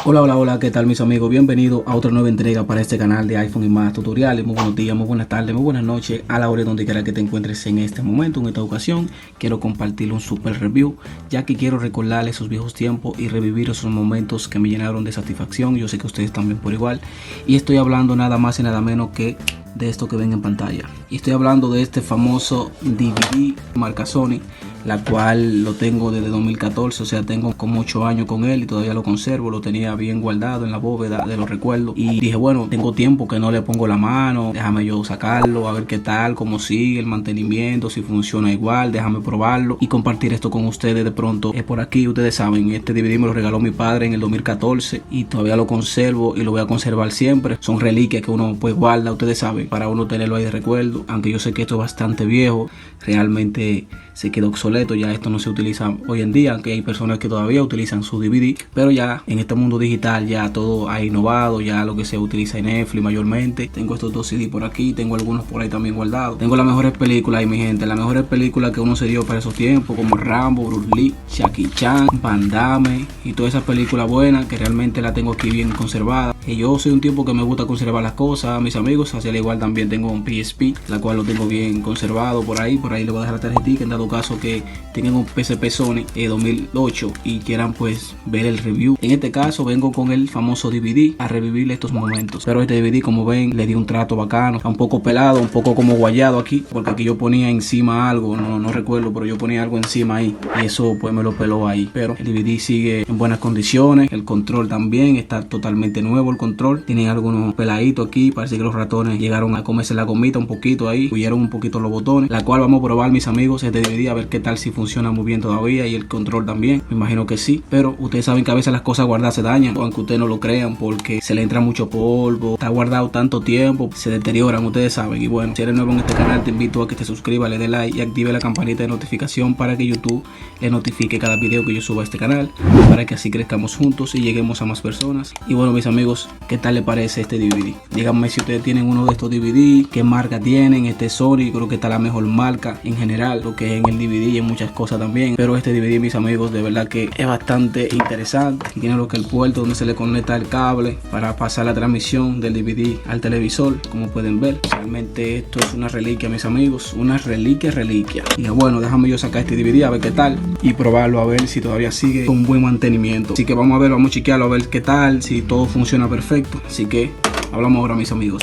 Hola, hola, hola, ¿qué tal mis amigos? Bienvenidos a otra nueva entrega para este canal de iPhone y más tutoriales. Muy buenos días, muy buenas tardes, muy buenas noches, a la hora donde quiera que te encuentres en este momento. En esta ocasión quiero compartir un super review, ya que quiero recordarles esos viejos tiempos y revivir esos momentos que me llenaron de satisfacción. Yo sé que ustedes también por igual. Y estoy hablando nada más y nada menos que de esto que ven en pantalla. Y estoy hablando de este famoso DVD marca Sony, la cual lo tengo desde 2014, o sea, tengo como 8 años con él y todavía lo conservo. Lo tenía bien guardado en la bóveda de los recuerdos y dije, bueno, tengo tiempo que no le pongo la mano, déjame yo sacarlo, a ver qué tal, cómo sigue el mantenimiento, si funciona igual, déjame probarlo y compartir esto con ustedes. De pronto es por aquí, ustedes saben, este DVD me lo regaló mi padre en el 2014 y todavía lo conservo y lo voy a conservar siempre. Son reliquias que uno pues guarda, ustedes saben, para uno tenerlo ahí de recuerdo. Aunque yo sé que esto es bastante viejo, realmente se quedó obsoleto, ya esto no se utiliza hoy en día, aunque hay personas que todavía utilizan su DVD, pero ya en este mundo digital ya todo ha innovado, ya lo que se utiliza en Netflix mayormente. Tengo estos dos CD por aquí, tengo algunos por ahí también guardados. Tengo las mejores películas ahí, mi gente, las mejores películas que uno se dio para esos tiempos, como Rambo, Bruce Lee, Jackie Chan, Van Damme y todas esas películas buenas que realmente las tengo aquí bien conservadas. Y yo soy un tipo que me gusta conservar las cosas, mis amigos, así al igual también tengo un PSP, la cual lo tengo bien conservado por ahí le voy a dejar la tarjetita en dado caso que tengan un PSP Sony 2008 y quieran pues ver el review. En este caso vengo con el famoso DVD a revivir estos momentos, pero este DVD, como ven, le di un trato bacano, está un poco pelado, un poco como guayado aquí, porque aquí yo ponía encima algo, no recuerdo, pero yo ponía algo encima ahí y eso pues me lo peló ahí. Pero el DVD sigue en buenas condiciones, el control también está totalmente nuevo. El control tiene algunos peladitos aquí, parece que los ratones llegaron a comerse la gomita un poquito ahí, huyeron un poquito los botones, la cual vamos a probar, mis amigos, este DVD a ver qué tal, si funciona muy bien todavía, y el control también, me imagino que sí. Pero ustedes saben que a veces las cosas guardadas se dañan, aunque ustedes no lo crean, porque se le entra mucho polvo, está guardado tanto tiempo, se deterioran, ustedes saben. Y bueno, si eres nuevo en este canal, te invito a que te suscribas, le dé like y active la campanita de notificación para que YouTube le notifique cada video que yo suba a este canal, para que así crezcamos juntos y lleguemos a más personas. Y bueno, mis amigos, ¿qué tal les parece este DVD? Díganme si ustedes tienen uno de estos DVD, qué marca tienen. Este Sony creo que está la mejor marca en general, lo que es en el DVD y en muchas cosas también. Pero este DVD, mis amigos, de verdad que es bastante interesante. Tiene lo que el puerto donde se le conecta el cable para pasar la transmisión del DVD al televisor, como pueden ver. Realmente esto es una reliquia, mis amigos, una reliquia. Y bueno, déjame yo sacar este DVD a ver qué tal y probarlo, a ver si todavía sigue con buen mantenimiento. Así que vamos a ver, vamos a chequearlo a ver qué tal, si todo funciona perfecto. Así que hablamos ahora, mis amigos.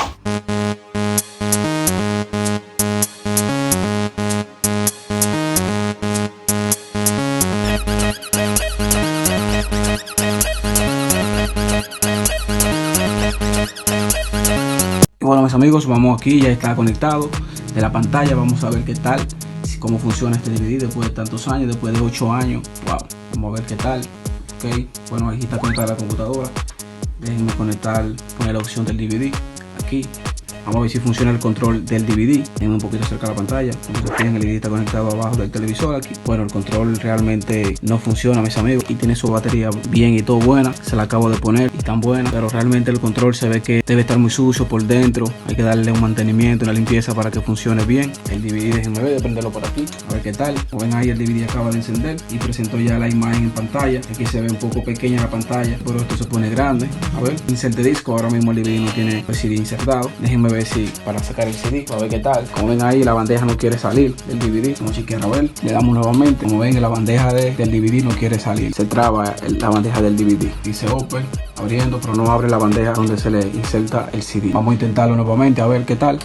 Bueno, mis amigos, vamos aquí, ya está conectado de la pantalla. Vamos a ver qué tal, cómo funciona este DVD después de tantos años, después de 8 años. Wow, vamos a ver qué tal. Ok, bueno, aquí está conectada la computadora. Déjenme conectar, poner la opción del DVD aquí. Vamos a ver si funciona el control del DVD. Déjenme un poquito cerca de la pantalla. Como se fijan, el DVD está conectado abajo del televisor aquí. Bueno, el control realmente no funciona, mis amigos, y tiene su batería bien y todo buena. Se la acabo de poner y tan buena, pero realmente el control se ve que debe estar muy sucio por dentro. Hay que darle un mantenimiento, una limpieza para que funcione bien. El DVD, déjenme ver, de prenderlo por aquí, a ver qué tal. Como ven ahí, el DVD acaba de encender y presentó ya la imagen en pantalla. Aquí se ve un poco pequeña la pantalla, pero esto se pone grande. A ver, inserte disco. Ahora mismo el DVD no tiene el CD insertado. Déjenme ver si para sacar el CD, a ver qué tal. Como ven ahí, la bandeja no quiere salir del DVD. Vamos a chequear, a ver, le damos nuevamente. Como ven, la bandeja del DVD no quiere salir, se traba la bandeja del DVD. Dice open, abriendo, pero no abre la bandeja donde se le inserta el CD. Vamos a intentarlo nuevamente, a ver qué tal.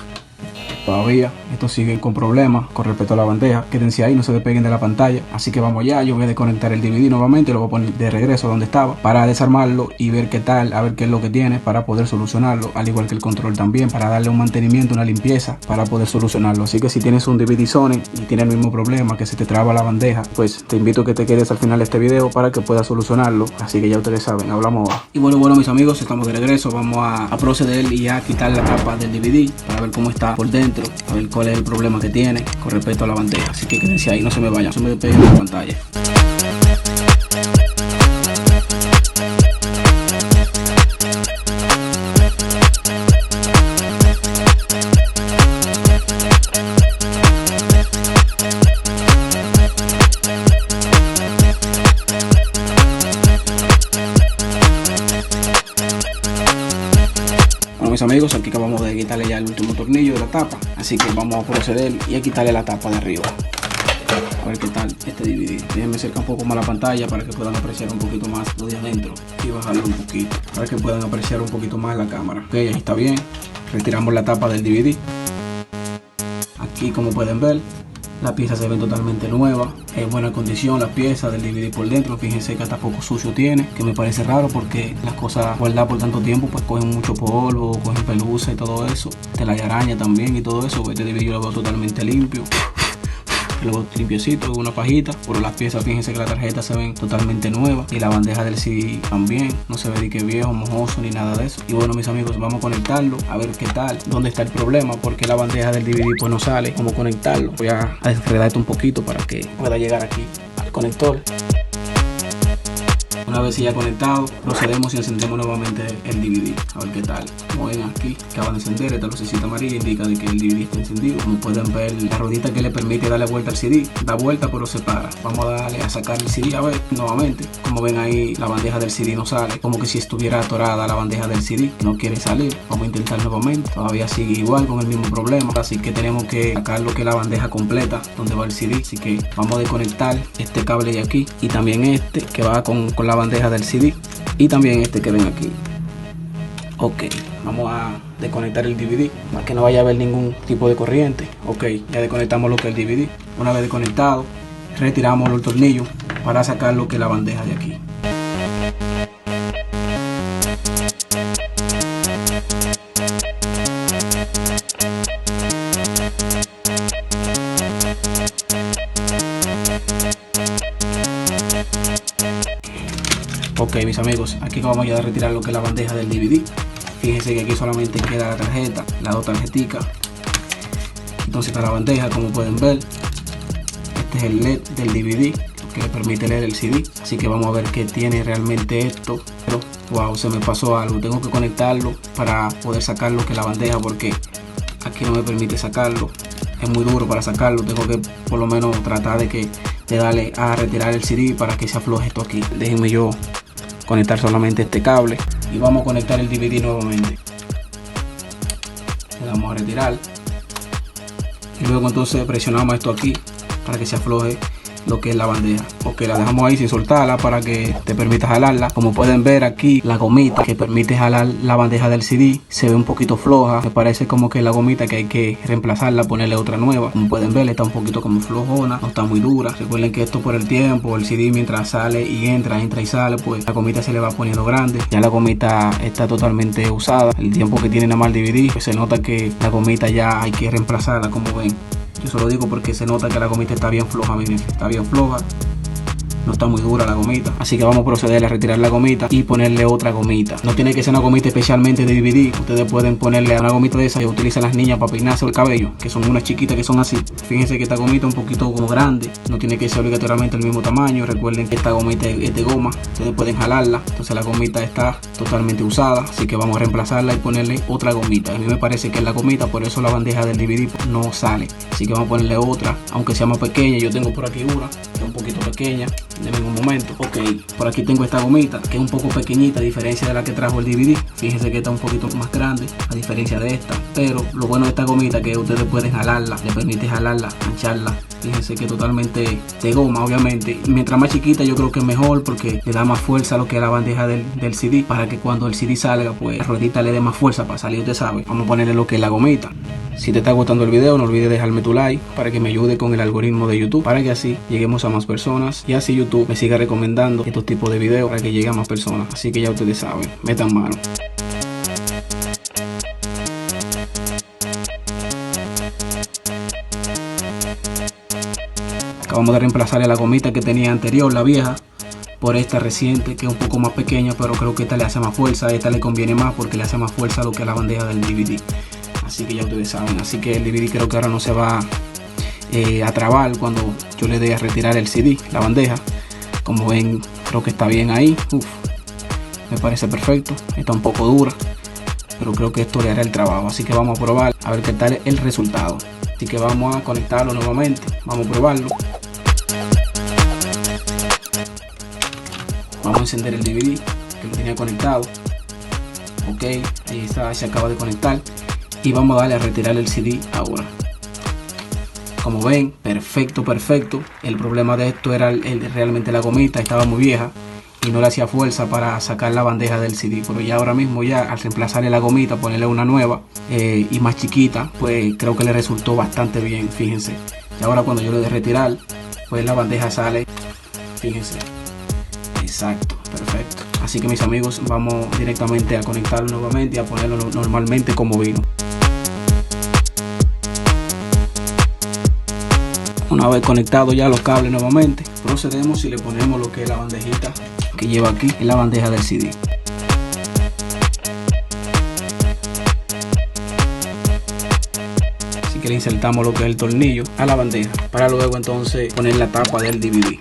Todavía esto sigue con problemas con respecto a la bandeja. Quédense ahí, no se despeguen de la pantalla. Así que vamos allá, yo voy a desconectar el DVD nuevamente, lo voy a poner de regreso donde estaba para desarmarlo y ver qué tal, a ver qué es lo que tiene para poder solucionarlo, al igual que el control también, para darle un mantenimiento, una limpieza para poder solucionarlo. Así que si tienes un DVD Sony y tienes el mismo problema, que se te traba la bandeja, pues te invito a que te quedes al final de este video para que puedas solucionarlo. Así que ya ustedes saben, hablamos ahora. Y bueno, mis amigos, estamos de regreso. Vamos a proceder y a quitar la tapa del DVD para ver cómo está por dentro, a ver cuál es el problema que tiene con respecto a la bandeja. Así que quédense ahí, no se me vayan, no se me despeguen de la pantalla. mis amigos, aquí acabamos de quitarle ya el último tornillo de la tapa, así que vamos a proceder y a quitarle la tapa de arriba. A ver qué tal este DVD. Déjenme acercar un poco más la pantalla para que puedan apreciar un poquito más lo de adentro y bajarlo un poquito para que puedan apreciar un poquito más la cámara. Ok, ahí está bien. Retiramos la tapa del DVD. Aquí, como pueden ver, la pieza se ve totalmente nueva, en buena condición la pieza del DVD por dentro. Fíjense que hasta poco sucio tiene, que me parece raro porque las cosas guardadas por tanto tiempo pues cogen mucho polvo, cogen pelusa y todo eso, tela de araña también y todo eso. Este DVD yo lo veo totalmente limpio, lo veo limpiecito, una pajita, pero las piezas, fíjense que las tarjetas se ven totalmente nuevas y la bandeja del CD también, no se ve de que viejo, mojoso ni nada de eso. Y bueno, mis amigos, vamos a conectarlo a ver qué tal, dónde está el problema, porque la bandeja del DVD pues no sale, cómo conectarlo. Voy a desenredar esto un poquito para que pueda llegar aquí al conector. Una vez ya conectado, procedemos y encendemos nuevamente el DVD. A ver qué tal. Como ven aquí, acaba de encender. Esta lucecita amarilla indica de que el DVD está encendido. Como pueden ver, la ruedita que le permite darle vuelta al CD, da vuelta pero se para. Vamos a darle a sacar el CD a ver nuevamente. Como ven ahí, la bandeja del CD no sale. Como que si estuviera atorada la bandeja del CD, no quiere salir. Vamos a intentar nuevamente. Todavía sigue igual con el mismo problema. Así que tenemos que sacar lo que es la bandeja completa donde va el CD. Así que vamos a desconectar este cable de aquí y también este que va con la bandeja del CD y también este que ven aquí. Ok, vamos a desconectar el DVD para que no vaya a haber ningún tipo de corriente. Ok, ya desconectamos lo que es el DVD. Una vez desconectado, retiramos los tornillos para sacar lo que es la bandeja de aquí. Ok, mis amigos, aquí vamos ya a retirar lo que es la bandeja del DVD. Fíjense que aquí solamente queda la tarjeta, las dos tarjeticas. Entonces está la bandeja, como pueden ver. Este es el LED del DVD, lo que le permite leer el CD. Así que vamos a ver qué tiene realmente esto. Pero, wow, se me pasó algo. Tengo que conectarlo para poder sacar lo que es la bandeja, porque aquí no me permite sacarlo. Es muy duro para sacarlo. Tengo que por lo menos tratar de darle a retirar el CD para que se afloje esto aquí. Déjenme yo conectar solamente este cable y vamos a conectar el DVD nuevamente. Le damos a retirar y luego entonces presionamos esto aquí para que se afloje lo que es la bandeja. Ok, la dejamos ahí sin soltarla para que te permita jalarla. Como pueden ver aquí, la gomita que permite jalar la bandeja del CD se ve un poquito floja. Me parece como que la gomita que hay que reemplazarla, ponerle otra nueva. Como pueden ver, está un poquito como flojona, no está muy dura. Recuerden que esto por el tiempo, el CD mientras sale y entra y sale, pues la gomita se le va poniendo grande. Ya la gomita está totalmente usada. El tiempo que tiene nada más el DVD, pues se nota que la gomita ya hay que reemplazarla, como ven. Yo se lo digo porque se nota que la gomita está bien floja, miren, está bien floja. No está muy dura la gomita, así que vamos a proceder a retirar la gomita y ponerle otra gomita. No tiene que ser una gomita especialmente de DVD. Ustedes pueden ponerle una gomita de esa que utilizan las niñas para peinarse el cabello, que son unas chiquitas que son así. Fíjense que esta gomita es un poquito como grande, no tiene que ser obligatoriamente el mismo tamaño. Recuerden que esta gomita es de goma, ustedes pueden jalarla. Entonces la gomita está totalmente usada, así que vamos a reemplazarla y ponerle otra gomita. A mí me parece que es la gomita, por eso la bandeja del DVD no sale. Así que vamos a ponerle otra, aunque sea más pequeña. Yo tengo por aquí una que es un poquito pequeña. De ningún momento. Ok, por aquí tengo esta gomita que es un poco pequeñita a diferencia de la que trajo el DVD. Fíjense que está un poquito más grande a diferencia de esta, pero lo bueno de esta gomita es que ustedes pueden jalarla, le permite jalarla, mancharla. Fíjense que totalmente de goma, obviamente. Mientras más chiquita yo creo que es mejor, porque le da más fuerza a lo que es la bandeja del CD, para que cuando el CD salga pues la ruedita le dé más fuerza para salir. Usted sabe, vamos a ponerle lo que es la gomita. Si te está gustando el video, no olvides dejarme tu like para que me ayude con el algoritmo de YouTube, para que así lleguemos a más personas y así YouTube me siga recomendando estos tipos de videos para que llegue a más personas. Así que ya ustedes saben, metan mano. Acabamos de reemplazarle la gomita que tenía anterior, la vieja, por esta reciente que es un poco más pequeña, pero creo que esta le hace más fuerza. A esta le conviene más porque le hace más fuerza a lo que es la bandeja del DVD. Así que ya ustedes saben. Así que el DVD creo que ahora no se va a trabar cuando yo le dé a retirar el CD, la bandeja. Como ven, creo que está bien ahí. Me parece perfecto. Está un poco dura, pero creo que esto le hará el trabajo. Así que vamos a probar a ver qué tal el resultado. Así que vamos a conectarlo nuevamente. Vamos a probarlo. Vamos a encender el DVD que lo tenía conectado. Ok, ahí está, se acaba de conectar. Y vamos a darle a retirar el CD ahora. Como ven, perfecto. El problema de esto era realmente la gomita, estaba muy vieja y no le hacía fuerza para sacar la bandeja del CD. Pero ya ahora mismo, ya al reemplazarle la gomita, ponerle una nueva y más chiquita, pues creo que le resultó bastante bien, fíjense. Y ahora cuando yo le doy retirar, pues la bandeja sale, fíjense. Exacto, perfecto. Así que mis amigos, vamos directamente a conectarlo nuevamente y a ponerlo normalmente como vino. Una vez conectado ya los cables nuevamente, procedemos y le ponemos lo que es la bandejita que lleva aquí, en la bandeja del CD. Así que le insertamos lo que es el tornillo a la bandeja para luego entonces poner la tapa del DVD.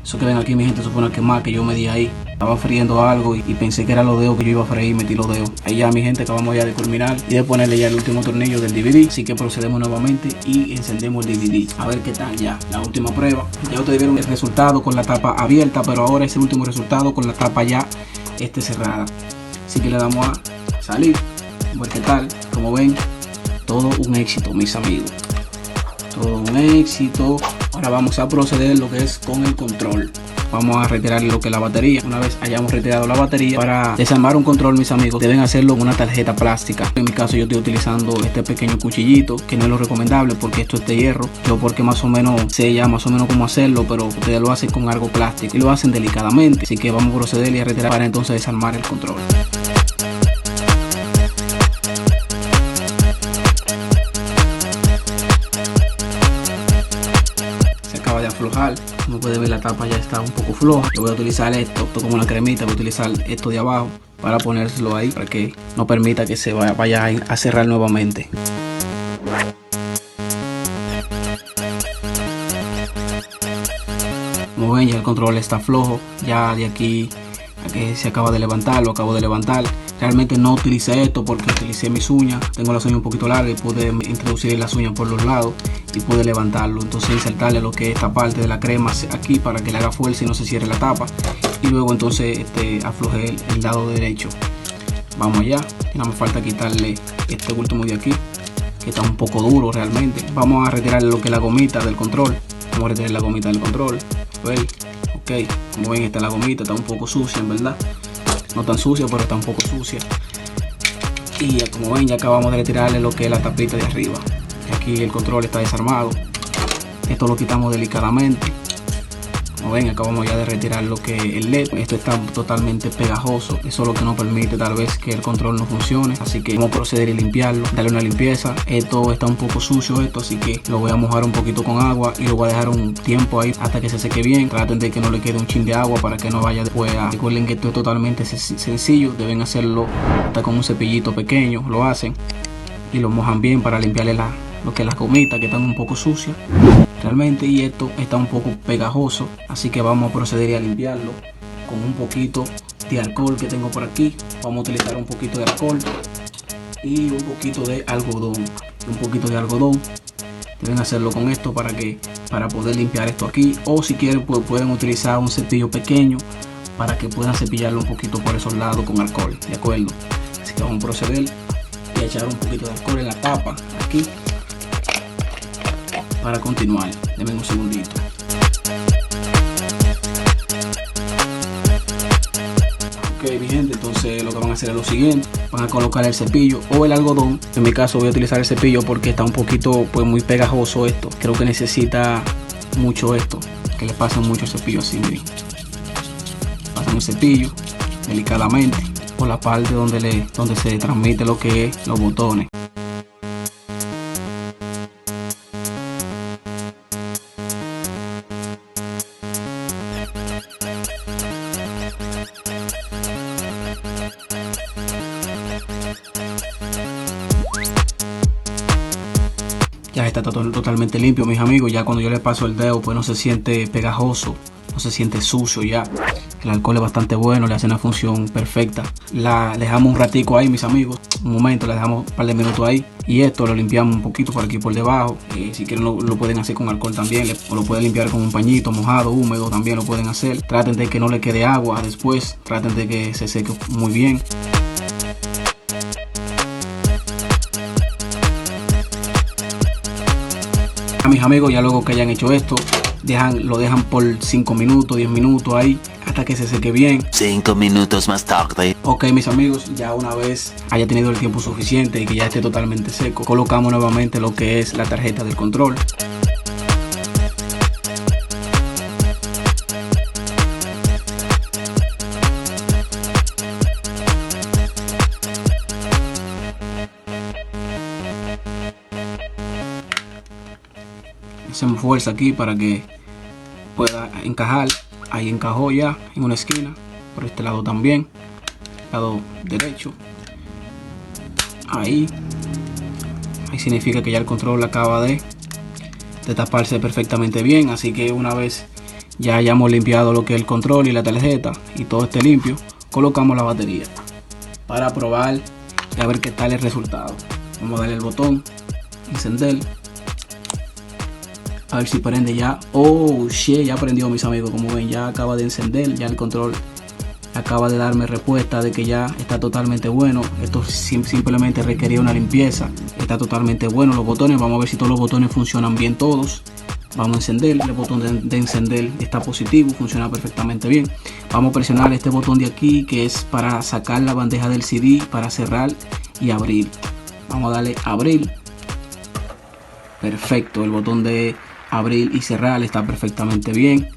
Eso que ven aquí, mi gente, supone que más que yo me di ahí. Estaba friendo algo y pensé que era los dedos que yo iba a freír y metí los dedos. Ahí ya, mi gente, acabamos ya de culminar y de ponerle ya el último tornillo del DVD. Así que procedemos nuevamente y encendemos el DVD. A ver qué tal ya. La última prueba. Ya ustedes vieron el resultado con la tapa abierta, pero ahora es el último resultado con la tapa ya cerrada. Así que le damos a salir. A ver qué tal. Como ven, todo un éxito, mis amigos. Todo un éxito. Ahora vamos a proceder lo que es con el control. Vamos a retirar lo que es la batería. Una vez hayamos retirado la batería, para desarmar un control, mis amigos, deben hacerlo con una tarjeta plástica. En mi caso yo estoy utilizando este pequeño cuchillito, que no es lo recomendable porque esto es de hierro. Yo porque más o menos sé ya más o menos cómo hacerlo, pero ustedes lo hacen con algo plástico y lo hacen delicadamente. Así que vamos a proceder y a retirar para entonces desarmar el control. De aflojar, como pueden ver la tapa ya está un poco floja. Yo voy a utilizar esto como una cremita, voy a utilizar esto de abajo para ponérselo ahí para que no permita que se vaya a cerrar nuevamente. Como ven, ya el control está flojo, ya de aquí a que se acaba de levantar, lo acabo de levantar. Realmente no utilicé esto porque utilicé mis uñas, tengo las uñas un poquito largas y pude introducir las uñas por los lados y pude levantarlo. Entonces insertarle lo que es esta parte de la crema aquí para que le haga fuerza y no se cierre la tapa, y luego entonces aflojé el lado derecho. Vamos allá, y no me falta quitarle este último de aquí que está un poco duro realmente. Vamos a retirar lo que es la gomita del control. Vamos a retirar la gomita del control. ¿Ven? Ok, como ven, la gomita está un poco sucia, en verdad. No tan sucia, pero está un poco sucia. Y ya, como ven, ya acabamos de retirarle lo que es la tapita de arriba. Y aquí el control está desarmado. Esto lo quitamos delicadamente. Como ven, acabamos ya de retirar lo que es el LED. Esto está totalmente pegajoso. Eso es lo que nos permite tal vez que el control no funcione. Así que vamos a proceder a limpiarlo, darle una limpieza. Esto está un poco sucio así que lo voy a mojar un poquito con agua y lo voy a dejar un tiempo ahí hasta que se seque bien. Traten de que no le quede un chin de agua para que no vaya después a... Recuerden que esto es totalmente sencillo. Deben hacerlo hasta con un cepillito pequeño. Lo hacen y lo mojan bien para limpiarle lo que es las gomitas que están un poco sucias realmente, y esto está un poco pegajoso, así que vamos a proceder a limpiarlo con un poquito de alcohol que tengo por aquí. Vamos a utilizar un poquito de alcohol y un poquito de algodón. Deben hacerlo con esto para poder limpiar esto aquí, o si quieren pues pueden utilizar un cepillo pequeño para que puedan cepillarlo un poquito por esos lados con alcohol, de acuerdo. Así que vamos a proceder y a echar un poquito de alcohol en la tapa aquí para continuar. Denme un segundito. Ok, mi gente, entonces lo que van a hacer es lo siguiente: van a colocar el cepillo o el algodón. En mi caso voy a utilizar el cepillo porque está un poquito pues muy pegajoso esto. Creo que necesita mucho esto, que le pasen mucho el cepillo así, miren. Pasan el cepillo delicadamente por la parte donde se transmite lo que es los botones. está totalmente limpio, mis amigos. Ya cuando yo le paso el dedo, pues no se siente pegajoso, no se siente sucio ya. El alcohol es bastante bueno, le hace una función perfecta. La dejamos un ratico ahí, mis amigos, un momento, la dejamos un par de minutos ahí. Y esto lo limpiamos un poquito por aquí por debajo. Si quieren lo pueden hacer con alcohol también, o lo pueden limpiar con un pañito mojado, húmedo, también lo pueden hacer. Traten de que no le quede agua después, traten de que se seque muy bien. A mis amigos, ya luego que hayan hecho esto, lo dejan por 5 minutos, 10 minutos ahí, hasta que se seque bien. 5 minutos más tarde. Ok, mis amigos, ya una vez haya tenido el tiempo suficiente y que ya esté totalmente seco, colocamos nuevamente lo que es la tarjeta del control. Hacemos fuerza aquí para que pueda encajar. Ahí encajó ya en una esquina. Por este lado también, lado derecho. Ahí significa que ya el control acaba de taparse perfectamente bien. Así que una vez ya hayamos limpiado lo que es el control y la tarjeta y todo esté limpio, colocamos la batería para probar y a ver qué tal el resultado. Vamos a darle el botón, encender. A ver si prende ya. Oh shit, ya prendió, mis amigos. Como ven, ya acaba de encender. Ya el control acaba de darme respuesta de que ya está totalmente bueno. Esto simplemente requería una limpieza. Está totalmente bueno. Los botones, vamos a ver si todos los botones funcionan bien todos. Vamos a encender. El botón de encender está positivo, funciona perfectamente bien. Vamos a presionar este botón de aquí, que es para sacar la bandeja del CD, para cerrar y abrir. Vamos a darle a abrir. Perfecto, el botón de abrir y cerrar está perfectamente bien.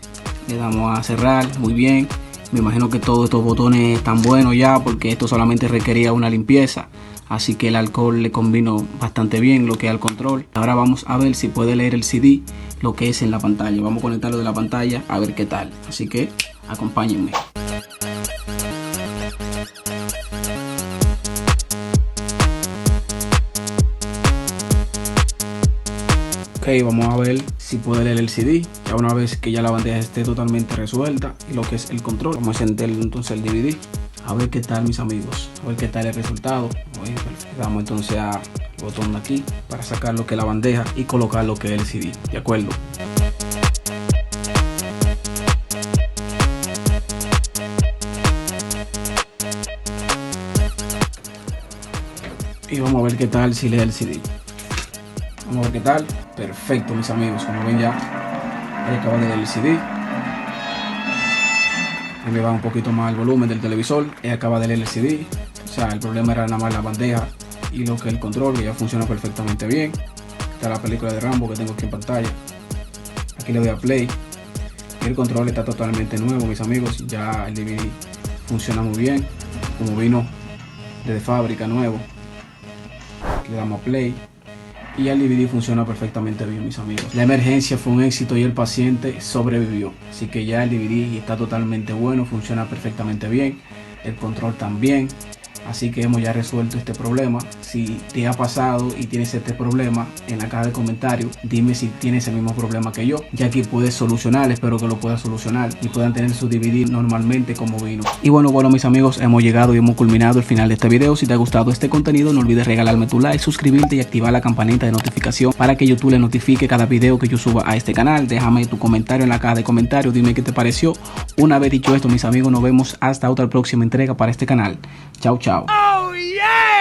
Le damos a cerrar, muy bien. Me imagino que todos estos botones están buenos ya, porque esto solamente requería una limpieza, así que el alcohol le combinó bastante bien lo que es el control. Ahora vamos a ver si puede leer el CD, lo que es en la pantalla. Vamos a conectarlo de la pantalla a ver qué tal, así que acompáñenme. Ok, vamos a ver si puede leer el CD. Ya una vez que ya la bandeja esté totalmente resuelta y lo que es el control, vamos a encender entonces el DVD. A ver qué tal, mis amigos. A ver qué tal el resultado. Le damos entonces al botón de aquí para sacar lo que es la bandeja y colocar lo que es el CD. ¿De acuerdo? Y vamos a ver qué tal si lee el CD. Vamos a ver qué tal. Perfecto, mis amigos. Como ven, ya ahí acaba de leer el CD. Me va un poquito más el volumen del televisor. Acaba de leer el CD. O sea, el problema era nada más la bandeja y lo que es el control, que ya funciona perfectamente bien. Está la película de Rambo que tengo aquí en pantalla. Aquí le doy a play. Y el control está totalmente nuevo, mis amigos. Ya el DVD funciona muy bien, como vino desde fábrica nuevo. Aquí le damos a play. Y el DVD funciona perfectamente bien, mis amigos. La emergencia fue un éxito y el paciente sobrevivió. Así que ya el DVD está totalmente bueno, funciona perfectamente bien. El control también. Así que hemos ya resuelto este problema. Si te ha pasado y tienes este problema, en la caja de comentarios dime si tienes el mismo problema que yo, ya que puedes solucionar. Espero que lo puedas solucionar y puedan tener su DVD normalmente como vino. Y bueno, mis amigos, hemos llegado y hemos culminado el final de este video. Si te ha gustado este contenido, no olvides regalarme tu like, suscribirte y activar la campanita de notificación para que YouTube le notifique cada video que yo suba a este canal. Déjame tu comentario en la caja de comentarios, dime qué te pareció. Una vez dicho esto, mis amigos, nos vemos hasta otra próxima entrega para este canal. Chao, chao. Oh, yeah!